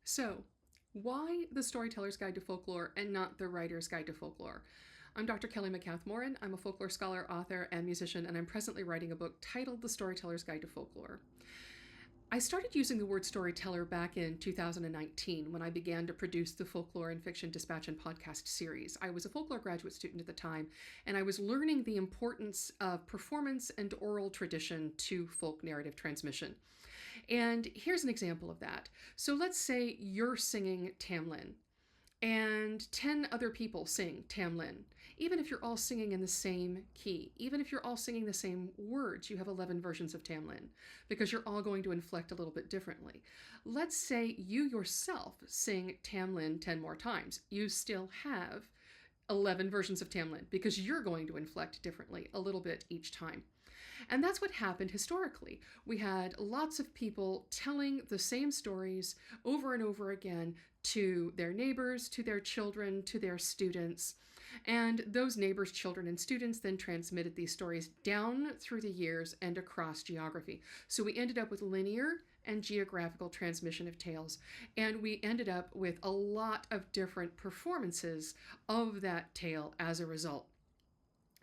So, why the Storyteller's Guide to Folklore and not the Writer's Guide to Folklore? I'm Dr. Kelly MacCath-Moran. I'm a folklore scholar, author, and musician, and I'm presently writing a book titled The Storyteller's Guide to Folklore. I started using the word storyteller back in 2019 when I began to produce the Folklore and Fiction Dispatch and Podcast series. I was a folklore graduate student at the time, and I was learning the importance of performance and oral tradition to folk narrative transmission. And here's an example of that. So let's say you're singing Tamlin, and 10 other people sing Tamlin. Even if you're all singing in the same key, even if you're all singing the same words, you have 11 versions of Tamlin because you're all going to inflect a little bit differently. Let's say you yourself sing Tamlin 10 more times. You still have 11 versions of Tamlin because you're going to inflect differently a little bit each time. And that's what happened historically. We had lots of people telling the same stories over and over again to their neighbors, to their children, to their students. And those neighbors, children, and students then transmitted these stories down through the years and across geography. So we ended up with linear and geographical transmission of tales. And we ended up with a lot of different performances of that tale as a result.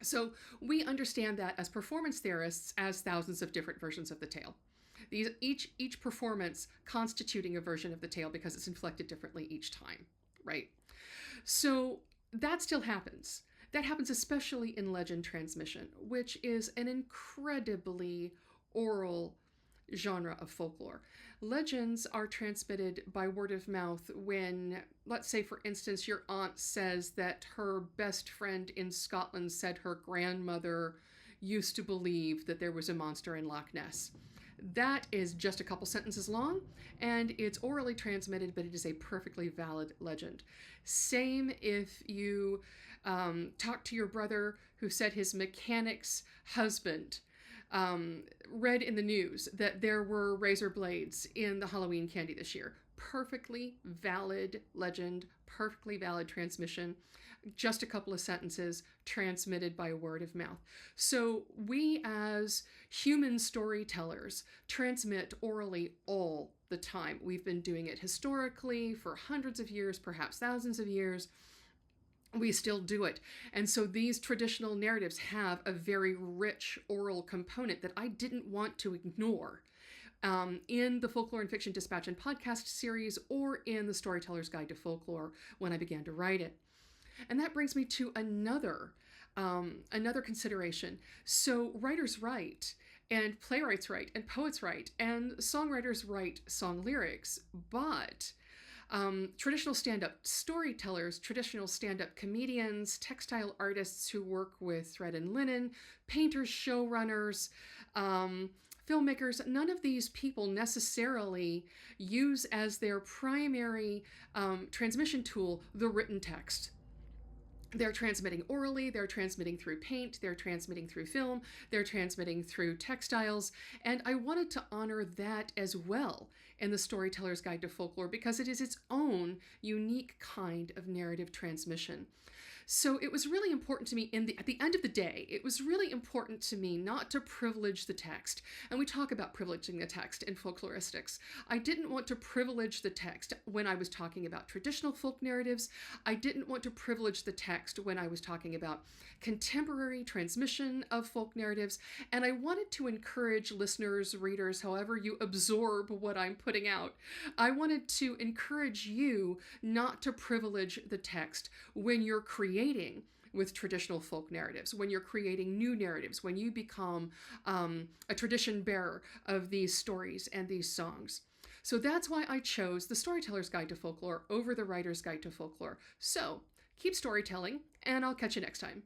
So we understand that as performance theorists as thousands of different versions of the tale. Each performance constituting a version of the tale because it's inflected differently each time, right? So that still happens. That happens especially in legend transmission, which is an incredibly oral genre of folklore. Legends are transmitted by word of mouth when, let's say for instance, your aunt says that her best friend in Scotland said her grandmother used to believe that there was a monster in Loch Ness. That is just a couple sentences long, and it's orally transmitted, but it is a perfectly valid legend. Same if you talk to your brother who said his mechanic's husband read in the news that there were razor blades in the Halloween candy this year. Perfectly valid legend, perfectly valid transmission, just a couple of sentences transmitted by word of mouth. So we as human storytellers transmit orally all the time. We've been doing it historically for hundreds of years, perhaps thousands of years. We still do it. And so these traditional narratives have a very rich oral component that I didn't want to ignore in the Folklore and Fiction Dispatch and Podcast series or in the Storyteller's Guide to Folklore when I began to write it. And that brings me to another consideration. So writers write, and playwrights write, and poets write, and songwriters write song lyrics, but traditional stand-up storytellers, traditional stand-up comedians, textile artists who work with thread and linen, painters, showrunners, filmmakers, none of these people necessarily use as their primary transmission tool the written text. They're transmitting orally, they're transmitting through paint, they're transmitting through film, they're transmitting through textiles, and I wanted to honor that as well in the Storyteller's Guide to Folklore because it is its own unique kind of narrative transmission. So it was really important to me at the end of the day, it was really important to me not to privilege the text. And we talk about privileging the text in folkloristics. I didn't want to privilege the text when I was talking about traditional folk narratives. I didn't want to privilege the text when I was talking about contemporary transmission of folk narratives, and I wanted to encourage listeners, readers, however you absorb what I'm putting out, I wanted to encourage you not to privilege the text when you're creating with traditional folk narratives, when you're creating new narratives, when you become a tradition bearer of these stories and these songs. So that's why I chose the Storyteller's Guide to Folklore over the Writer's Guide to Folklore. So keep storytelling, and I'll catch you next time.